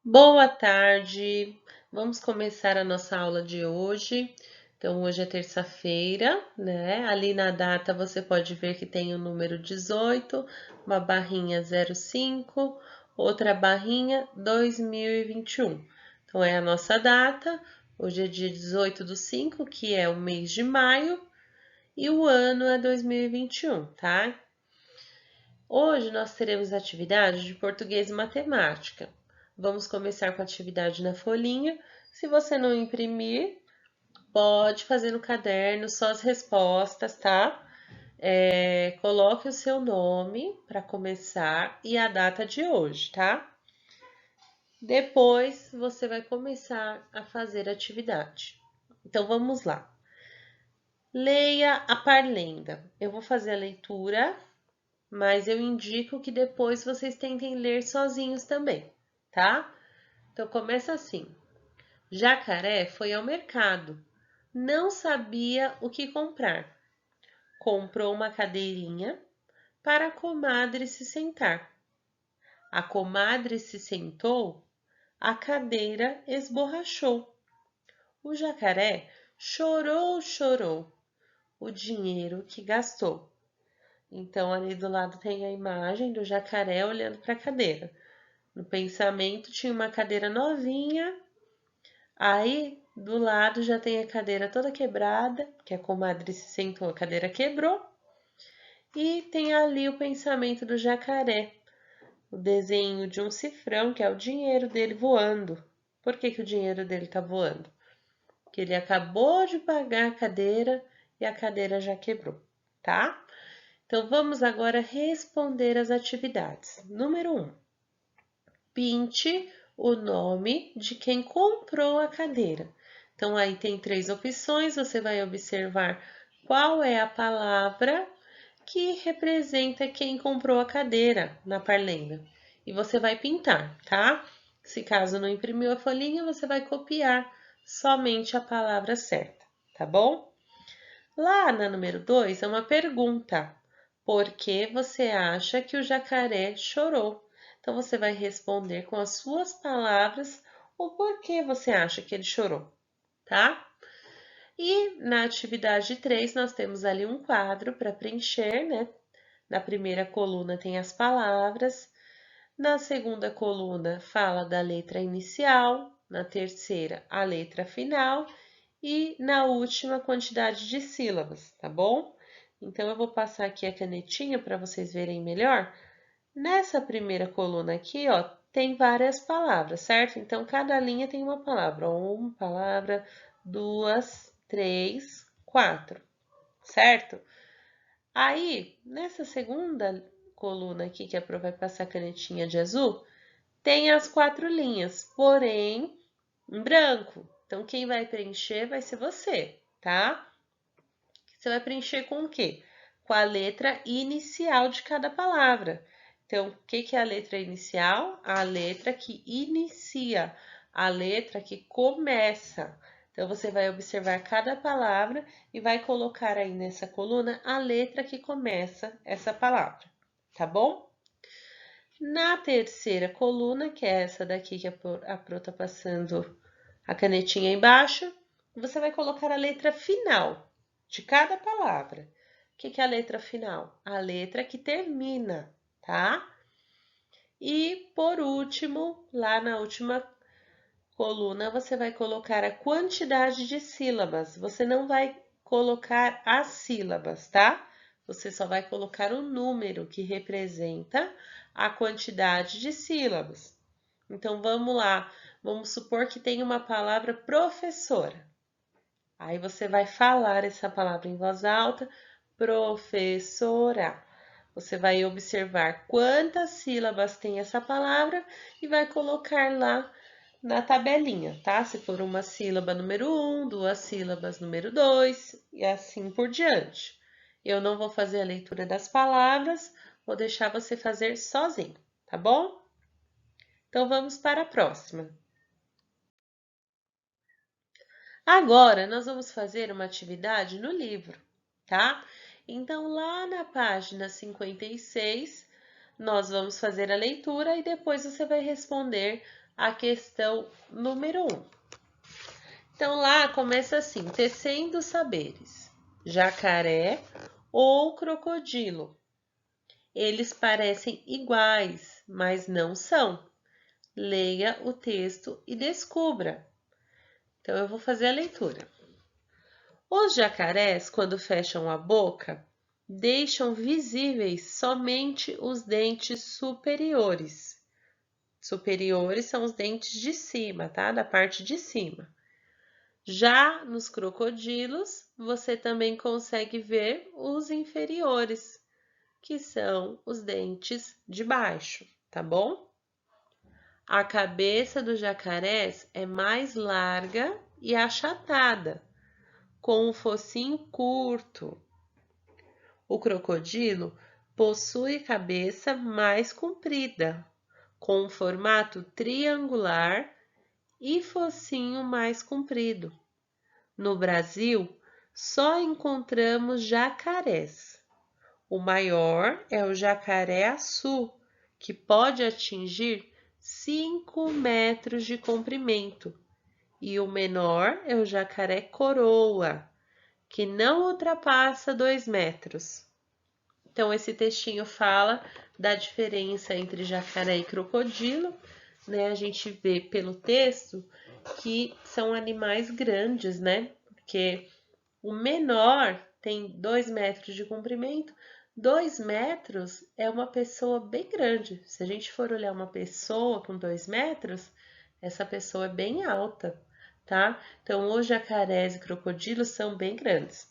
Boa tarde! Vamos começar a nossa aula de hoje. Então, hoje é terça-feira, né? Ali na data você pode ver que tem o número 18, uma barrinha 05, outra barrinha 2021. Então, é a nossa data. Hoje é dia 18 do 5, que é o mês de maio, e o ano é 2021, tá? Hoje nós teremos atividade de português e matemática. Vamos começar com a atividade na folhinha. Se você não imprimir, pode fazer no caderno só as respostas, tá? Coloque o seu nome para começar e a data de hoje, tá? Depois você vai começar a fazer a atividade. Então vamos lá. Leia a parlenda. Eu vou fazer a leitura, mas eu indico que depois vocês tentem ler sozinhos também, tá? Então começa assim. Jacaré foi ao mercado. Não sabia o que comprar. Comprou uma cadeirinha para a comadre se sentar. A comadre se sentou, a cadeira esborrachou. O jacaré chorou, chorou o dinheiro que gastou. Então, ali do lado tem a imagem do jacaré olhando para a cadeira. No pensamento tinha uma cadeira novinha, aí do lado já tem a cadeira toda quebrada, que a comadre se sentou, a cadeira quebrou, e tem ali o pensamento do jacaré, o desenho de um cifrão, que é o dinheiro dele voando. Por que que o dinheiro dele está voando? Porque ele acabou de pagar a cadeira e a cadeira já quebrou, tá? Então vamos agora responder as atividades. Número 1. Pinte o nome de quem comprou a cadeira. Então, aí tem três opções, você vai observar qual é a palavra que representa quem comprou a cadeira na parlenda. E você vai pintar, tá? Se caso não imprimiu a folhinha, você vai copiar somente a palavra certa, tá bom? Lá na número 2 é uma pergunta. Por que você acha que o jacaré chorou? Então você vai responder com as suas palavras o porquê você acha que ele chorou, tá? E na atividade 3 nós temos ali um quadro para preencher, né? Na primeira coluna tem as palavras, na segunda coluna fala da letra inicial, na terceira a letra final e na última quantidade de sílabas, tá bom? Então eu vou passar aqui a canetinha para vocês verem melhor. Nessa primeira coluna aqui, ó, tem várias palavras, certo? Então cada linha tem uma palavra, uma palavra, duas, três, quatro, certo? Aí, nessa segunda coluna aqui, que a Pro vai passar a canetinha de azul, tem as quatro linhas, porém em branco. Então, quem vai preencher vai ser você, tá? Você vai preencher com o quê? Com a letra inicial de cada palavra. Então, o que é a letra inicial? A letra que inicia, a letra que começa. Então, você vai observar cada palavra e vai colocar aí nessa coluna a letra que começa essa palavra, tá bom? Na terceira coluna, que é essa daqui que a Pro tá passando a canetinha embaixo, você vai colocar a letra final de cada palavra. O que é a letra final? A letra que termina, tá? E por último, lá na última coluna, você vai colocar a quantidade de sílabas. Você não vai colocar as sílabas, tá? Você só vai colocar o número que representa a quantidade de sílabas. Então, vamos lá. Vamos supor que tem uma palavra professora. Aí você vai falar essa palavra em voz alta, professora. Você vai observar quantas sílabas tem essa palavra e vai colocar lá na tabelinha, tá? Se for uma sílaba número 1, duas sílabas número 2 e assim por diante. Eu não vou fazer a leitura das palavras, vou deixar você fazer sozinho, tá bom? Então vamos para a próxima. Agora nós vamos fazer uma atividade no livro, tá? Então lá na página 56, nós vamos fazer a leitura e depois você vai responder a questão número 1. Então, lá começa assim: tecendo saberes, jacaré ou crocodilo. Eles parecem iguais, mas não são. Leia o texto e descubra. Então, eu vou fazer a leitura. Os jacarés, quando fecham a boca, deixam visíveis somente os dentes superiores. Superiores são os dentes de cima, tá? Da parte de cima. Já nos crocodilos, você também consegue ver os inferiores, que são os dentes de baixo, tá bom? A cabeça dos jacarés é mais larga e achatada, com um focinho curto. O crocodilo possui cabeça mais comprida, com um formato triangular e focinho mais comprido. No Brasil, só encontramos jacarés. O maior é o jacaré-açu, que pode atingir 5 metros de comprimento, e o menor é o jacaré-coroa, que não ultrapassa 2 metros. Então, esse textinho fala da diferença entre jacaré e crocodilo, né? A gente vê pelo texto que são animais grandes, né? Porque o menor tem 2 metros de comprimento. 2 metros é uma pessoa bem grande. Se a gente for olhar uma pessoa com 2 metros, essa pessoa é bem alta, tá? Então, os jacarés e crocodilos são bem grandes.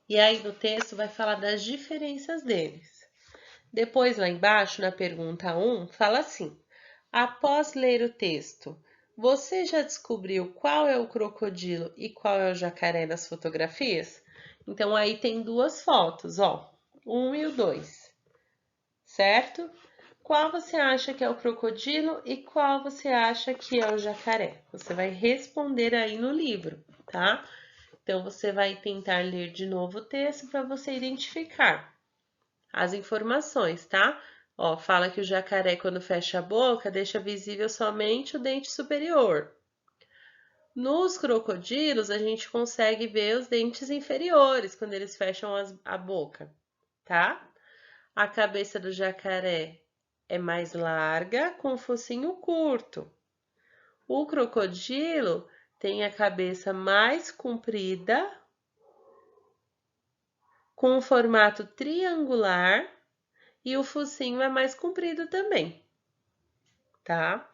E aí no texto vai falar das diferenças deles. Depois, lá embaixo, na pergunta 1, fala assim: após ler o texto, você já descobriu qual é o crocodilo e qual é o jacaré nas fotografias? Então, aí tem duas fotos, ó, 1 e o 2, certo? Qual você acha que é o crocodilo e qual você acha que é o jacaré? Você vai responder aí no livro, tá? Então, você vai tentar ler de novo o texto para você identificar as informações, tá? Ó, fala que o jacaré, quando fecha a boca, deixa visível somente o dente superior. Nos crocodilos, a gente consegue ver os dentes inferiores quando eles fecham a boca, tá? A cabeça do jacaré é mais larga, com o focinho curto. O crocodilo tem a cabeça mais comprida, com um formato triangular e o focinho é mais comprido também, tá?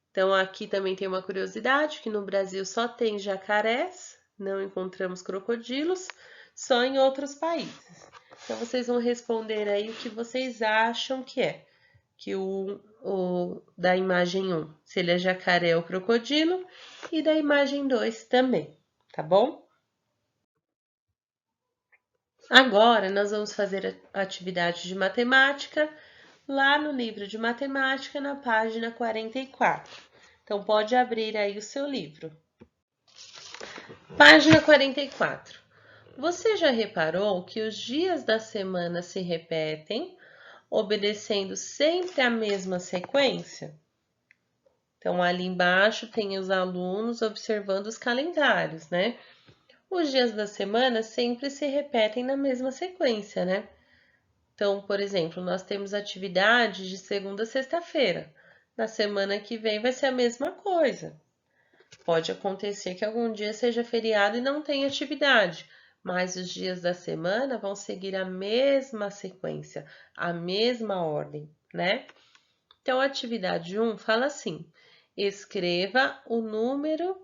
Então, aqui também tem uma curiosidade, que no Brasil só tem jacarés, não encontramos crocodilos, só em outros países. Então, vocês vão responder aí o que vocês acham que é. Que o da imagem 1, se ele é jacaré ou crocodilo, e da imagem 2 também, tá bom? Agora, nós vamos fazer a atividade de matemática lá no livro de matemática, na página 44. Então, pode abrir aí o seu livro. Página 44. Você já reparou que os dias da semana se repetem, obedecendo sempre a mesma sequência? Então, ali embaixo tem os alunos observando os calendários, né? Os dias da semana sempre se repetem na mesma sequência, né? Então, por exemplo, nós temos atividades de segunda a sexta-feira. Na semana que vem vai ser a mesma coisa. Pode acontecer que algum dia seja feriado e não tenha atividade, mas os dias da semana vão seguir a mesma sequência, a mesma ordem, né? Então, a atividade 1 fala assim: escreva o número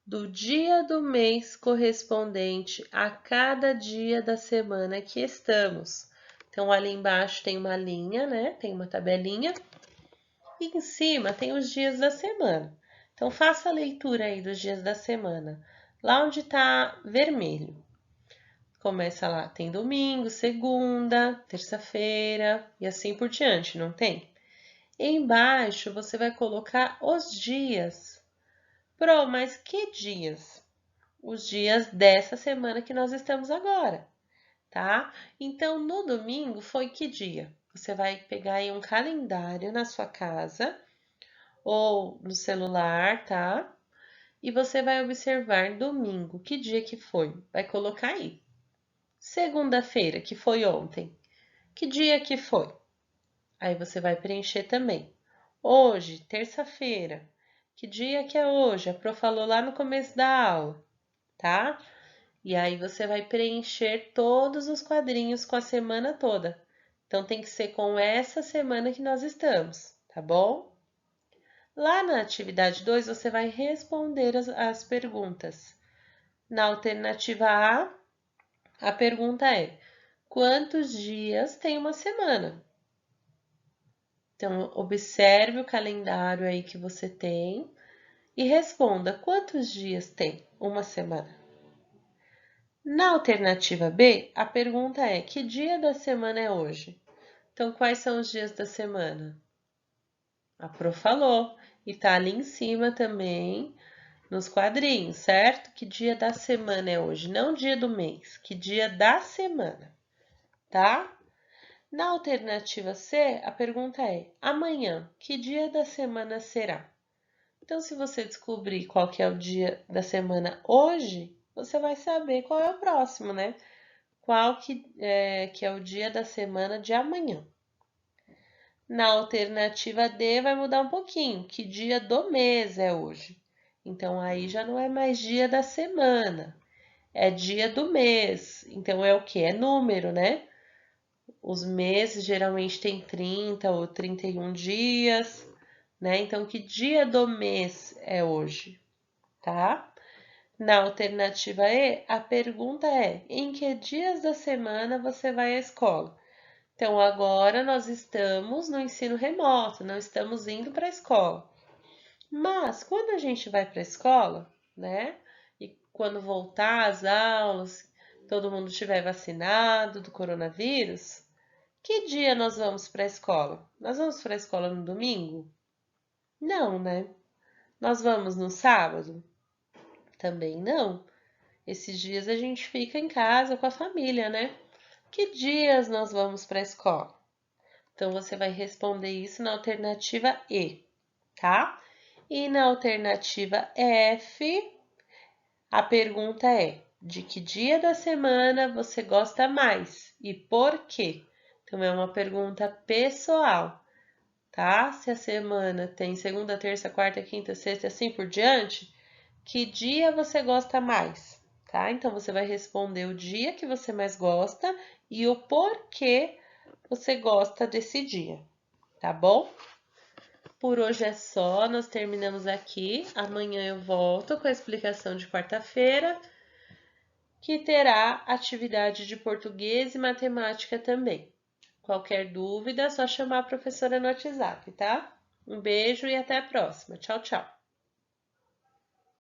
do dia do mês correspondente a cada dia da semana que estamos. Então, ali embaixo tem uma linha, né? Tem uma tabelinha. E em cima tem os dias da semana. Então, faça a leitura aí dos dias da semana. Lá onde está vermelho. Começa lá, tem domingo, segunda, terça-feira e assim por diante, não tem? Embaixo você vai colocar os dias. Pro, mas que dias? Os dias dessa semana que nós estamos agora, tá? Então, no domingo foi que dia? Você vai pegar aí um calendário na sua casa, ou no celular, tá? E você vai observar domingo, que dia que foi? Vai colocar aí. Segunda-feira, que foi ontem, que dia que foi? Aí você vai preencher também. Hoje, terça-feira, que dia que é hoje? A Pro falou lá no começo da aula, tá? E aí você vai preencher todos os quadrinhos com a semana toda. Então tem que ser com essa semana que nós estamos, tá bom? Lá na atividade 2 você vai responder as perguntas. Na alternativa a pergunta é: quantos dias tem uma semana? Então, observe o calendário aí que você tem e responda: quantos dias tem uma semana? Na alternativa B, a pergunta é: que dia da semana é hoje? Então, quais são os dias da semana? A Pro falou e tá ali em cima também nos quadrinhos, certo? Que dia da semana é hoje? Não dia do mês, que dia da semana, tá? Na alternativa C, a pergunta é: amanhã, que dia da semana será? Então, se você descobrir qual que é o dia da semana hoje, você vai saber qual é o próximo, né? Qual que é o dia da semana de amanhã. Na alternativa D vai mudar um pouquinho, que dia do mês é hoje. Então, aí já não é mais dia da semana, é dia do mês. Então, é o que? É número, né? Os meses geralmente têm 30 ou 31 dias, né? Então, que dia do mês é hoje, tá? Na alternativa E, a pergunta é: em que dias da semana você vai à escola? Então, agora nós estamos no ensino remoto, não estamos indo para a escola. Mas, quando a gente vai para a escola, né? E quando voltar às aulas, todo mundo estiver vacinado do coronavírus, que dia nós vamos para a escola? Nós vamos para a escola no domingo? Não, né? Nós vamos no sábado? Também não. Esses dias a gente fica em casa com a família, né? Que dias nós vamos para a escola? Então você vai responder isso na alternativa E, tá? E na alternativa F, a pergunta é: de que dia da semana você gosta mais e por quê? Então é uma pergunta pessoal, tá? Se a semana tem segunda, terça, quarta, quinta, sexta, assim por diante, que dia você gosta mais, tá? Então você vai responder o dia que você mais gosta e o porquê você gosta desse dia, tá bom? Por hoje é só, nós terminamos aqui. Amanhã eu volto com a explicação de quarta-feira, que terá atividade de português e matemática também. Qualquer dúvida, é só chamar a professora no WhatsApp, tá? Um beijo e até a próxima. Tchau, tchau.